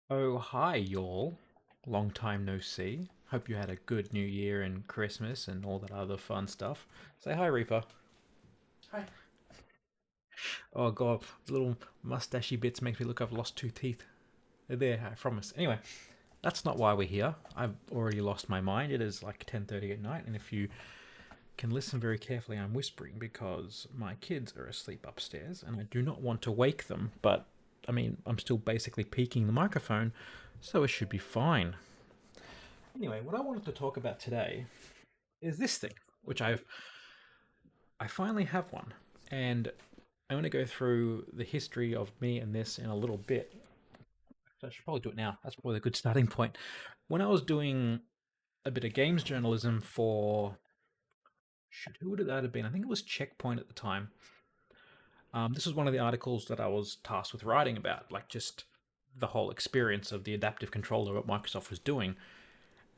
Oh, hi, y'all. Long time no see. Hope you had a good New Year and Christmas and all that other fun stuff. Say hi, Reaper. Hi. Oh, God, the little mustachy bits makes me look I've lost two teeth. They're there, I promise. Anyway, that's not why we're here. I've already lost my mind. It is like 10:30 at night, and if you can listen very carefully, I'm whispering because my kids are asleep upstairs, and I do not want to wake them, but I mean, I'm still basically peeking the microphone, so it should be fine. Anyway, what I wanted to talk about today is this thing, which I finally have one, and I'm going to go through the history of me and this in a little bit. So I should probably do it now. That's probably a good starting point. When I was doing a bit of games journalism for shoot, who would that have been? I think it was Checkpoint at the time. This was one of the articles that I was tasked with writing about, like just the whole experience of the adaptive controller, what Microsoft was doing,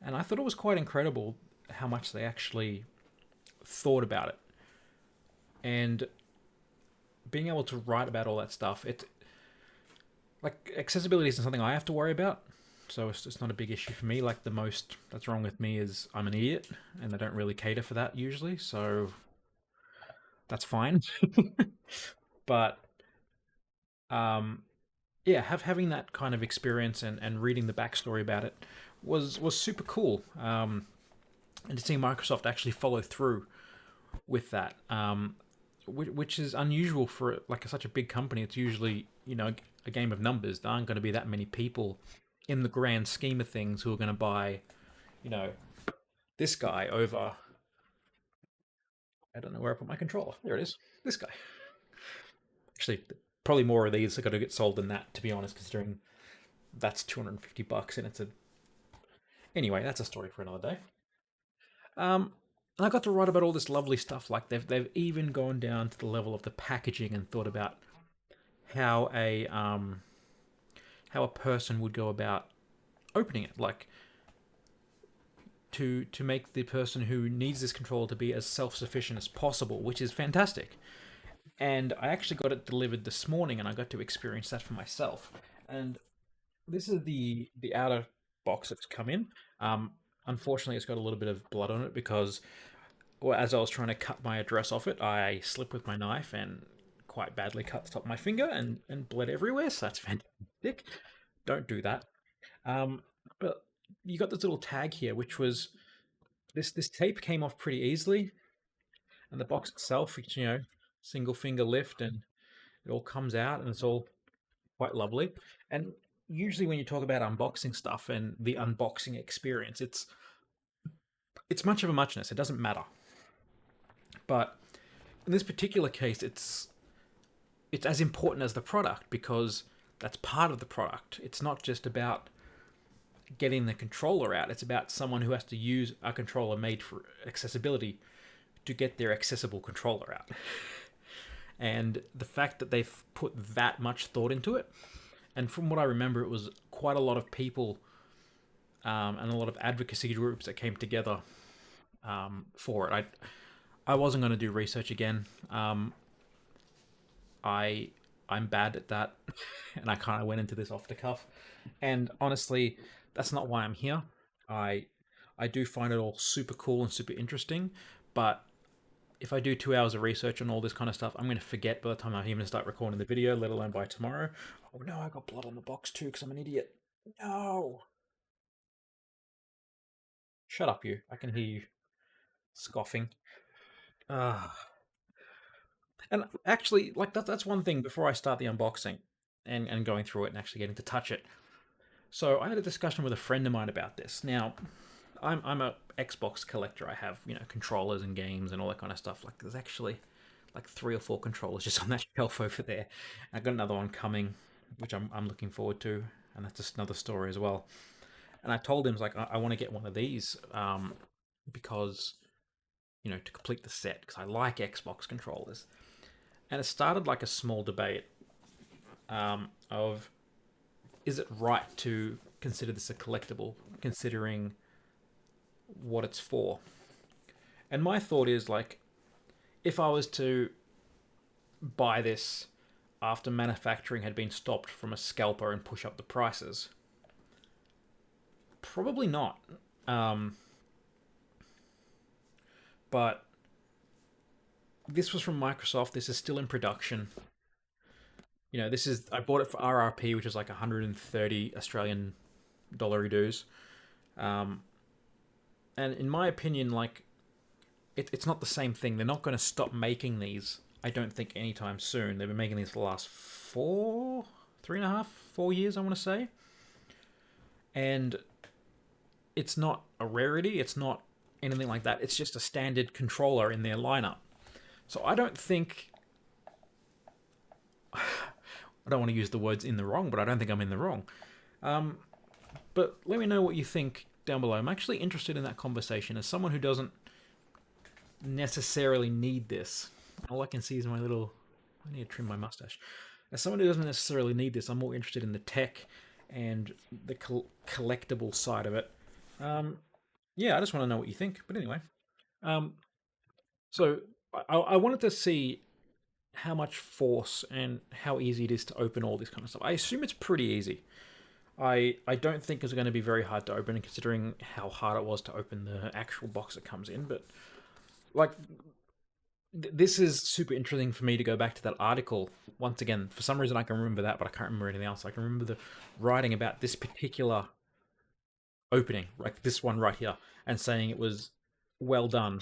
and I thought it was quite incredible how much they actually thought about it. And being able to write about all that stuff, it's like accessibility isn't something I have to worry about, so it's not a big issue for me. Like the most that's wrong with me is I'm an idiot, and they don't really cater for that usually, so that's fine. But um, yeah, having that kind of experience and reading the backstory about it was super cool. And to see Microsoft actually follow through with that, which is unusual for like such a big company. It's usually a game of numbers. There aren't going to be that many people in the grand scheme of things who are going to buy you know this guy over. I don't know where I put my controller. There it is. This guy. Actually, probably more of these are going to get sold than that. To be honest, considering that's $250 and it's a anyway. That's a story for another day. And I got to write about all this lovely stuff. Like they've even gone down to the level of the packaging and thought about how a person would go about opening it, like to make the person who needs this controller to be as self-sufficient as possible, which is fantastic. And I actually got it delivered this morning, and I got to experience that for myself. And this is the outer box that's come in. Um, Unfortunately, it's got a little bit of blood on it because, well, as I was trying to cut my address off it, I slipped with my knife and quite badly cut the top of my finger and bled everywhere. So that's fantastic. Don't do that. Um, but you got this little tag here, which was this tape came off pretty easily, and the box itself, single finger lift, and it all comes out, and it's all quite lovely. And usually, when you talk about unboxing stuff and the unboxing experience, it's much of a muchness. It doesn't matter, but in this particular case, it's as important as the product because that's part of the product. It's not just about getting the controller out. It's about someone who has to use a controller made for accessibility to get their accessible controller out. And the fact that they've put that much thought into it, and from what I remember, it was quite a lot of people and a lot of advocacy groups that came together for it. I wasn't going to do research again. I I'm bad at that, and I kind of went into this off the cuff. And honestly, that's not why I'm here. I I do find it all super cool and super interesting, but if I do 2 hours of research on all this kind of stuff, I'm going to forget by the time I even start recording the video, let alone by tomorrow. Oh no, I got blood on the box too because I'm an idiot. No, shut up, you. I can hear you scoffing. Ah, and actually, like that's one thing before I start the unboxing and going through it and actually getting to touch it. So I had a discussion with a friend of mine about this. Now, I'm a Xbox collector. I have controllers and games and all that kind of stuff. Like there's actually like three or four controllers just on that shelf over there. I got another one coming, which I'm looking forward to, and that's just another story as well. And I told him like I want to get one of these because to complete the set because I like Xbox controllers. And it started like a small debate of is it right to consider this a collectible, considering what it's for? And my thought is like, if I was to buy this after manufacturing had been stopped from a scalper and push up the prices, Probably not. Um, but this was from Microsoft. This is still in production. This is I bought it for RRP, which is like 130 Australian dollar dues. Um, and in my opinion, like it's not the same thing. They're not going to stop making these. I don't think anytime soon. They've been making these for the last 4 years, I want to say. And it's not a rarity. It's not anything like that. It's just a standard controller in their lineup. So I don't think I don't want to use the words in the wrong, but I don't think I'm in the wrong. But let me know what you think down below. I'm actually interested in that conversation as someone who doesn't necessarily need this. All I can see is my little. I need to trim my mustache. As someone who doesn't necessarily need this, I'm more interested in the tech and the collectible side of it. Yeah, I just want to know what you think. But anyway, so I wanted to see how much force and how easy it is to open all this kind of stuff. I assume it's pretty easy. I don't think it's going to be very hard to open, considering how hard it was to open the actual box it comes in. But like, this is super interesting for me to go back to that article once again. For some reason, I can remember that, but I can't remember anything else. I can remember the writing about this particular opening, like this one right here, and saying it was well done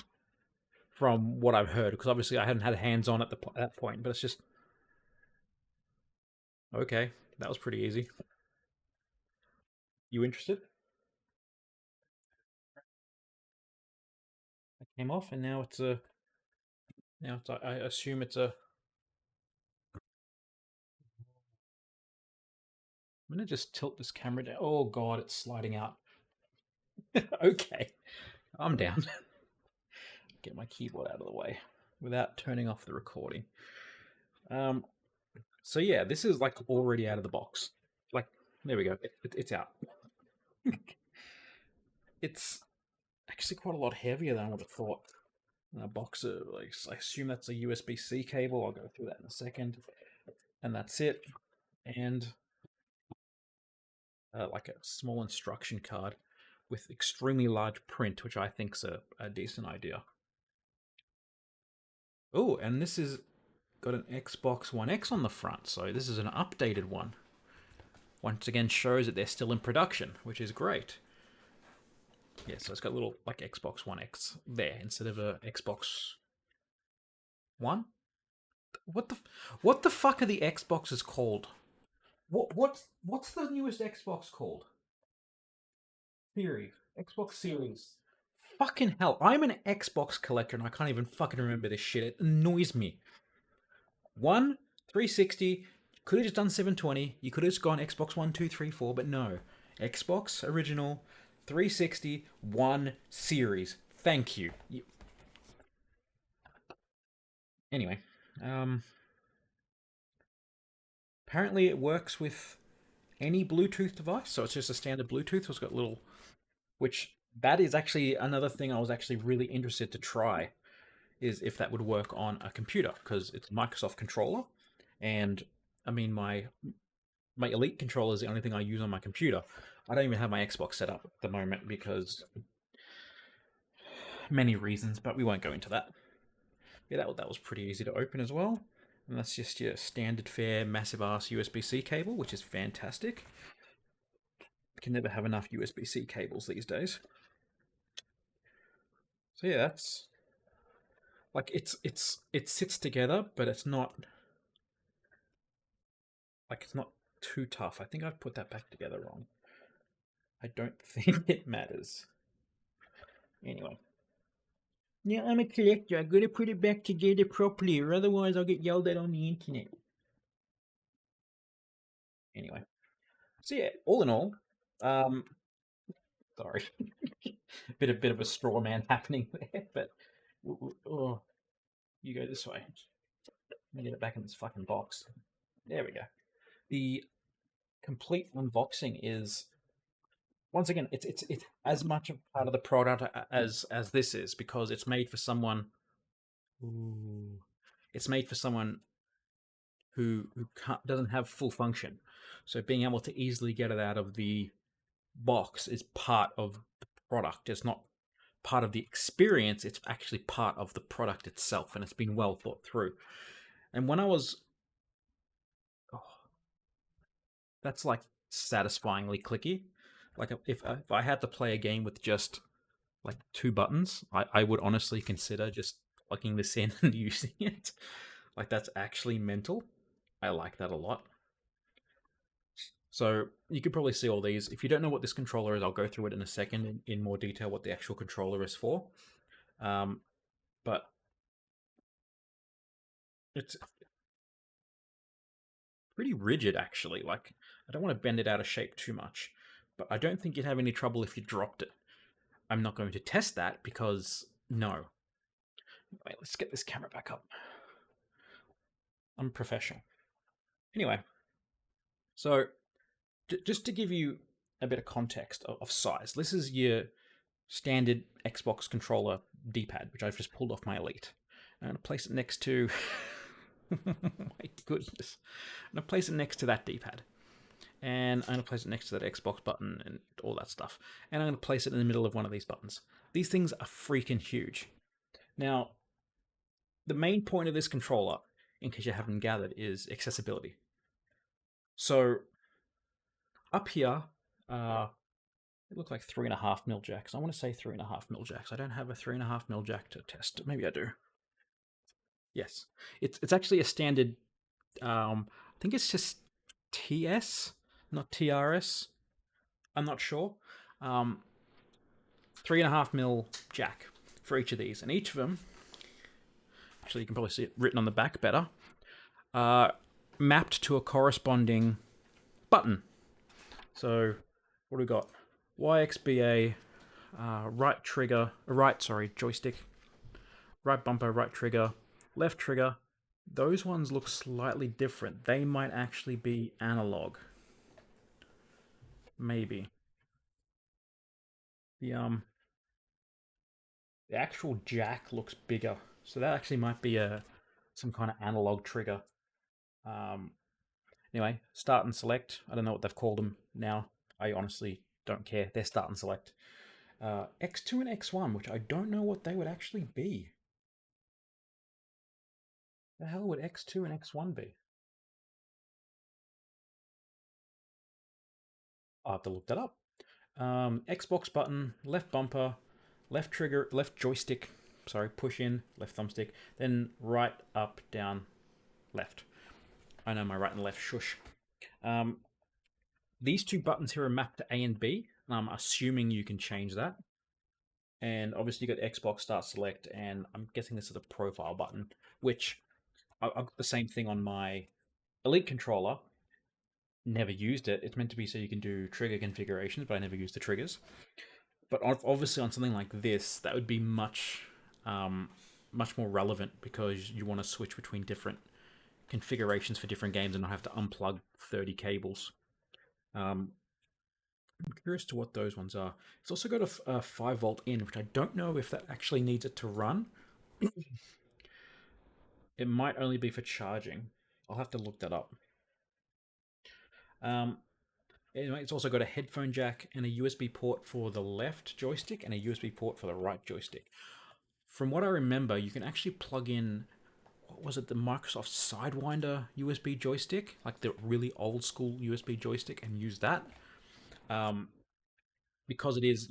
from what I've heard. Because obviously, I hadn't had hands on at that point, but it's just okay. That was pretty easy. You interested? It came off, and now it's a. Now it's, I assume it's a. I'm gonna just tilt this camera down. Oh god, it's sliding out. Okay, I'm down. Get my keyboard out of the way without turning off the recording. Um, so yeah, this is like already out of the box. Like, there we go. It's out. It's actually quite a lot heavier than I would have thought. A box of, like, I assume that's a USB-C cable. I'll go through that in a second. And that's it. And like a small instruction card with extremely large print, which I think's a decent idea. Oh, and this is got an Xbox One X on the front, so this is an updated one. Once again, shows that they're still in production, which is great. Yeah, so it's got a little like Xbox One X there instead of a Xbox One. What the fuck are the Xboxes called? What's the newest Xbox called? Series. Xbox Series. Fucking hell. I'm an Xbox collector and I can't even fucking remember this shit. It annoys me. One, 360, could have just done 720. You could have just gone Xbox One, 2, 3, 4, but no. Xbox original, 360, One Series. Thank you. Anyway, apparently it works with any Bluetooth device, so it's just a standard Bluetooth. It's got little, which that is actually another thing I was actually really interested to try, is if that would work on a computer, because it's a Microsoft controller, and I mean my Elite controller is the only thing I use on my computer. I don't even have my Xbox set up at the moment because many reasons, but we won't go into that. Yeah, that was pretty easy to open as well. And that's just your standard fare massive ass USB-C cable, which is fantastic. You can never have enough USB-C cables these days. So yeah, that's like it sits together, but it's not like it's not too tough. I think I've put that back together wrong. I don't think it matters. Anyway. Yeah, I'm a collector. I gotta put it back together properly, or otherwise I'll get yelled at on the internet. Anyway. So yeah, all in all, um sorry. bit of a straw man happening there, but oh, you go this way. Let me get it back in this fucking box. There we go. The complete unboxing is once again it's as much a part of the product as this is, because it's made for someone. Ooh, it's made for someone who doesn't have full function. So being able to easily get it out of the box is part of the product. It's not part of the experience. It's actually part of the product itself, and it's been well thought through. And when I was, oh, that's like satisfyingly clicky. Like if I had to play a game with just like 2 buttons, I would honestly consider just plugging this in and using it. Like that's actually mental. I like that a lot. So you could probably see all these. If you don't know what this controller is, I'll go through it in a second in more detail what the actual controller is for. But it's pretty rigid actually. Like I don't want to bend it out of shape too much, but I don't think you'd have any trouble if you dropped it. I'm not going to test that because no. Wait, let's get this camera back up. I'm professional. Anyway, so just to give you a bit of context of size, this is your standard Xbox controller D-pad, which I've just pulled off my Elite. I'm going to place it next to... my goodness. I'm going to place it next to that D-pad. And I'm going to place it next to that Xbox button and all that stuff. And I'm going to place it in the middle of one of these buttons. These things are freaking huge. Now, the main point of this controller, in case you haven't gathered, is accessibility. So, up here, it looked like 3.5mm jacks. I want to say 3.5mm jacks. I don't have a 3.5mm jack to test. Maybe I do. Yes, it's actually a standard. I think it's just TS, not TRS. I'm not sure. 3.5mm jack for each of these, and each of them. Actually, you can probably see it written on the back better. Mapped to a corresponding button. So, what do we got? YXBA, right trigger, joystick, right bumper, right trigger, left trigger. Those ones look slightly different. They might actually be analog. Maybe. The actual jack looks bigger, so that actually might be some kind of analog trigger. Anyway, start and select. I don't know what they've called them now. I honestly don't care. They're start and select. X2 and X1, which I don't know what they would actually be. The hell would X2 and X1 be? I'll have to look that up. Xbox button, left bumper, left trigger, left joystick, sorry, push in, left thumbstick, then right, up, down, left. I know my right and left, shush. These 2 buttons here are mapped to A and B, and I'm assuming you can change that. And obviously you got Xbox Start Select, and I'm guessing this is a profile button, which I've got the same thing on my Elite controller. Never used it. It's meant to be so you can do trigger configurations, but I never used the triggers. But obviously on something like this, that would be much more relevant because you want to switch between different configurations for different games and not have to unplug 30 cables. I'm curious to what those ones are. It's also got a 5-volt in, which I don't know if that actually needs it to run. It might only be for charging. I'll have to look that up. Anyway, it's also got a headphone jack and a USB port for the left joystick and a USB port for the right joystick. From what I remember, you can actually plug in, what was it, the Microsoft Sidewinder USB joystick, like the really old school USB joystick, and use that. Because it is,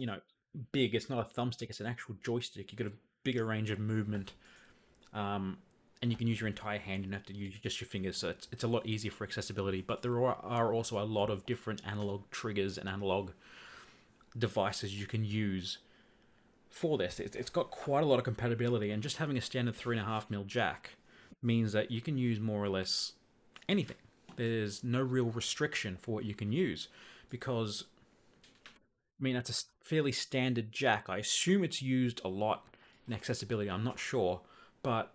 big, it's not a thumbstick, it's an actual joystick. You get a bigger range of movement. And you can use your entire hand. You don't have to use just your fingers, so it's a lot easier for accessibility. But there are also a lot of different analog triggers and analog devices you can use for this. It's got quite a lot of compatibility, and just having a standard 3.5mm jack means that you can use more or less anything. There's no real restriction for what you can use, because, I mean, that's a fairly standard jack. I assume it's used a lot in accessibility. I'm not sure, but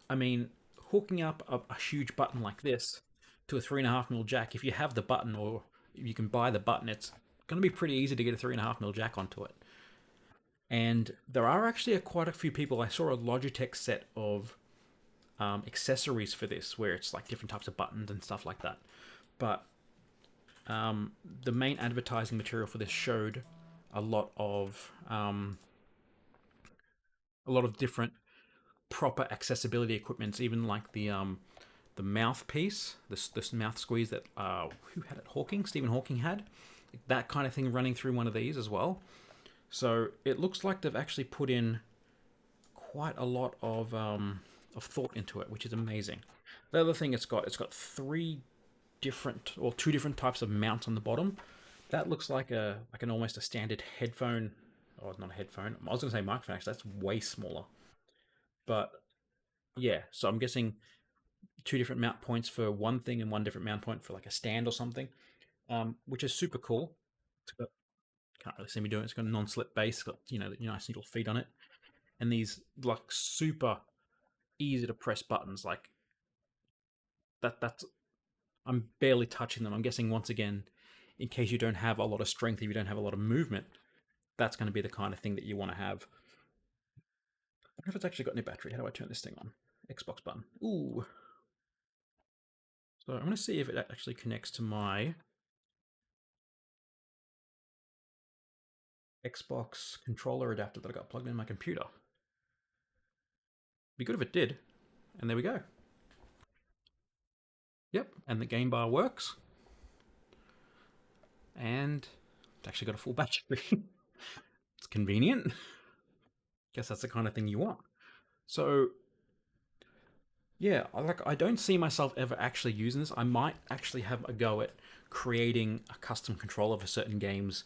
I mean, hooking up a huge button like this to a 3.5mm jack, if you have the button or you can buy the button, it's going to be pretty easy to get a 3.5mm jack onto it. And there are actually quite a few people. I saw a Logitech set of accessories for this, where it's like different types of buttons and stuff like that. But the main advertising material for this showed a lot of different proper accessibility equipments, even like the mouthpiece, this mouth squeeze that who had it? Stephen Hawking had that kind of thing running through one of these as well. So it looks like they've actually put in quite a lot of thought into it, which is amazing. The other thing it's got two different types of mounts on the bottom. That looks like an almost a standard headphone. Oh, not a headphone. I was going to say microphone. Actually, that's way smaller. But yeah, so I'm guessing two different mount points for one thing and one different mount point for like a stand or something, which is super cool. It's got, can't really see me doing it. It's got a non-slip base. It's got the nice little feet on it, and these like super easy to press buttons. Like that's I'm barely touching them. I'm guessing once again, in case you don't have a lot of strength, if you don't have a lot of movement, that's going to be the kind of thing that you want to have. I wonder if it's actually got any battery. How do I turn this thing on? Xbox button. Ooh. So I'm going to see if it actually connects to my Xbox controller adapter that I got plugged in my computer. Be good if it did. And there we go. Yep, and the game bar works. And it's actually got a full battery. It's convenient. Guess that's the kind of thing you want. So yeah, I don't see myself ever actually using this. I might actually have a go at creating a custom controller for certain games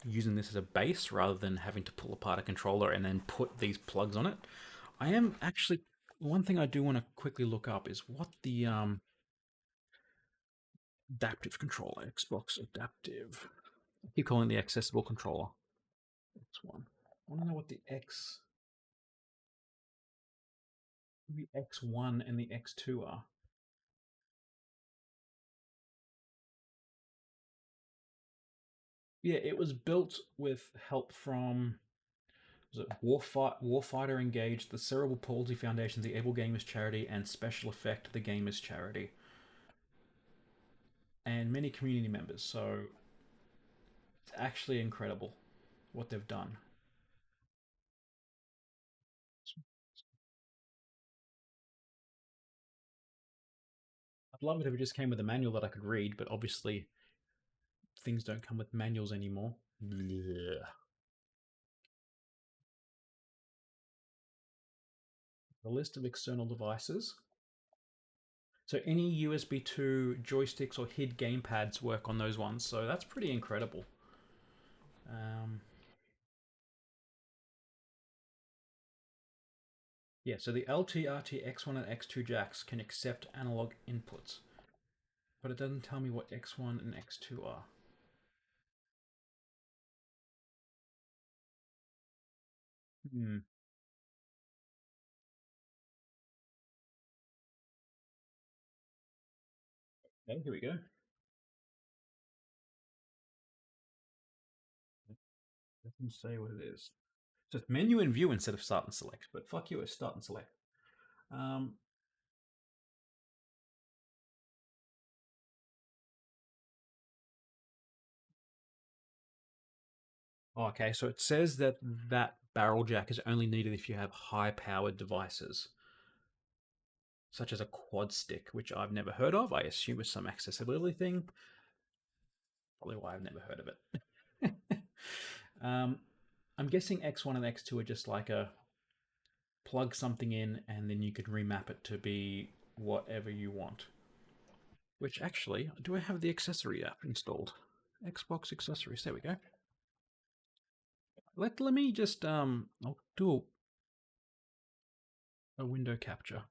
using this as a base rather than having to pull apart a controller and then put these plugs on it. I am actually one thing I do want to quickly look up is what the adaptive controller, Xbox adaptive. I keep calling it the accessible controller. X1. I want to know what the X1 and the X2 are. Yeah, it was built with help from was it Warfighter Engaged, the Cerebral Palsy Foundation, the Able Gamers Charity, and Special Effect, the Gamers Charity, and many community members. So it's actually incredible what they've done. I'd love it if it just came with a manual that I could read, but obviously things don't come with manuals anymore. Blech. The list of external devices. So any USB 2 joysticks or HID gamepads work on those ones, so that's pretty incredible. Um, yeah, so the LTRT X1 and X2 jacks can accept analog inputs, but it doesn't tell me what X1 and X2 are. Hmm. Okay, here we go. Doesn't say what it is. Just menu and view instead of start and select, but fuck you, it's start and select. Um, okay, so it says that that barrel jack is only needed if you have high-powered devices, such as a quad stick, which I've never heard of. I assume it's some accessibility thing. Probably why I've never heard of it. um, I'm guessing X1 and X2 are just like a plug something in and then you can remap it to be whatever you want. Which actually, do I have the accessory app installed? Xbox accessories. There we go. Let me just I'll do a window capture.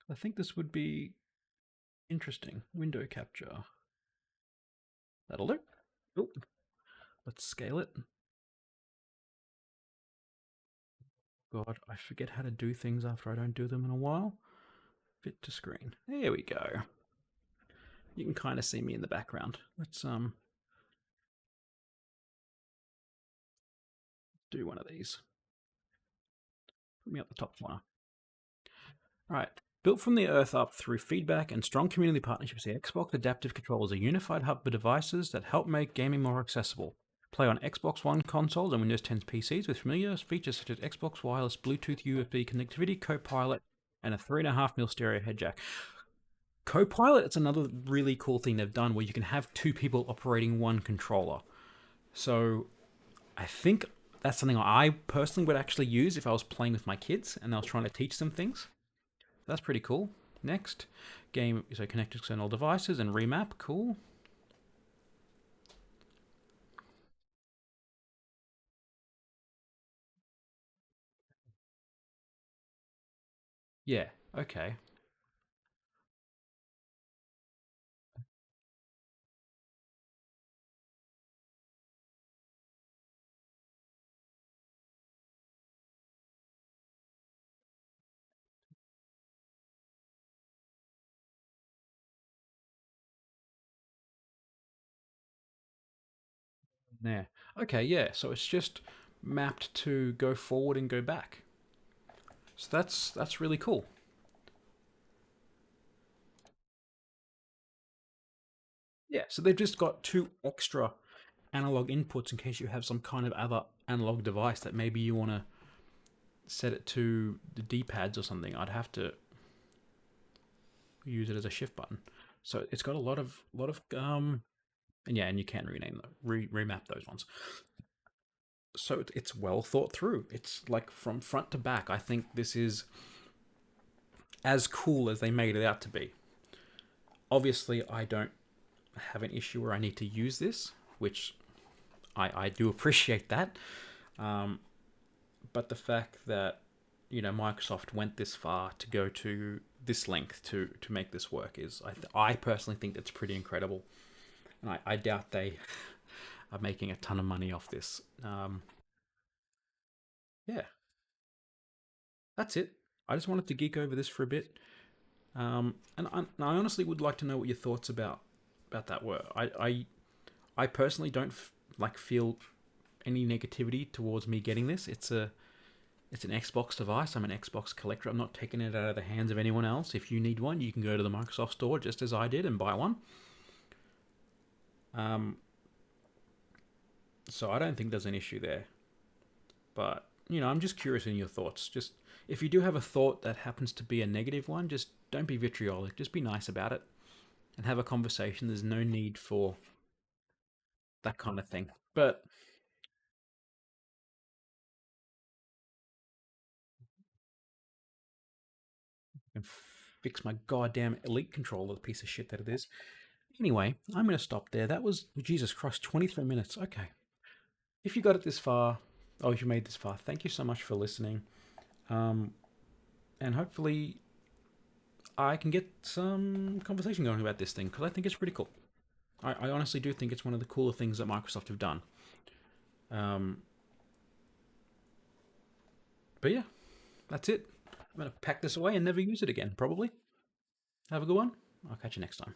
I think this would be interesting. Window capture. That'll do. Oh, let's scale it. God, I forget how to do things after I don't do them in a while. Fit to screen. There we go. You can kind of see me in the background. Let's do one of these. Put me up the top corner. All right. Built from the earth up through feedback and strong community partnerships, the Xbox Adaptive Controller is a unified hub for devices that help make gaming more accessible. Play on Xbox One consoles and Windows 10 PCs with familiar features such as Xbox Wireless Bluetooth USB connectivity, Copilot, and a 3.5mm stereo head jack. Copilot, it's another really cool thing they've done where you can have two people operating one controller. So I think that's something I personally would actually use if I was playing with my kids and I was trying to teach them things. That's pretty cool. Next, game, so connect external devices and remap. Cool. Yeah, okay. There. Okay, yeah, so it's just mapped to go forward and go back. So that's really cool. Yeah, so they've just got two extra analog inputs in case you have some kind of other analog device that maybe you want to set it to the D-pads or something. I'd have to use it as a shift button. So it's got a lot of and yeah, and you can rename them, remap those ones. So it's well thought through. It's like from front to back. I think this is as cool as they made it out to be. Obviously, I don't have an issue where I need to use this, which I do appreciate that. Um, but the fact that Microsoft went this far to go to this length to make this work is I personally think that's pretty incredible, and I doubt they are making a ton of money off this. Yeah, that's it. I just wanted to geek over this for a bit, and I honestly would like to know what your thoughts about that were. I personally don't like feel any negativity towards me getting this. It's an Xbox device. I'm an Xbox collector. I'm not taking it out of the hands of anyone else. If you need one, you can go to the Microsoft store just as I did and buy one. Um, so I don't think there's an issue there. But I'm just curious in your thoughts. Just if you do have a thought that happens to be a negative one, just don't be vitriolic. Just be nice about it and have a conversation. There's no need for that kind of thing. But and fix my goddamn Elite controller, the piece of shit that it is. Anyway, I'm going to stop there. That was, Jesus Christ, 23 minutes. Okay. If you got it this far, if you made this far, thank you so much for listening. Um, and hopefully, I can get some conversation going about this thing because I think it's pretty cool. I honestly do think it's one of the cooler things that Microsoft have done. Um, but yeah, that's it. I'm going to pack this away and never use it again, probably. Have a good one. I'll catch you next time.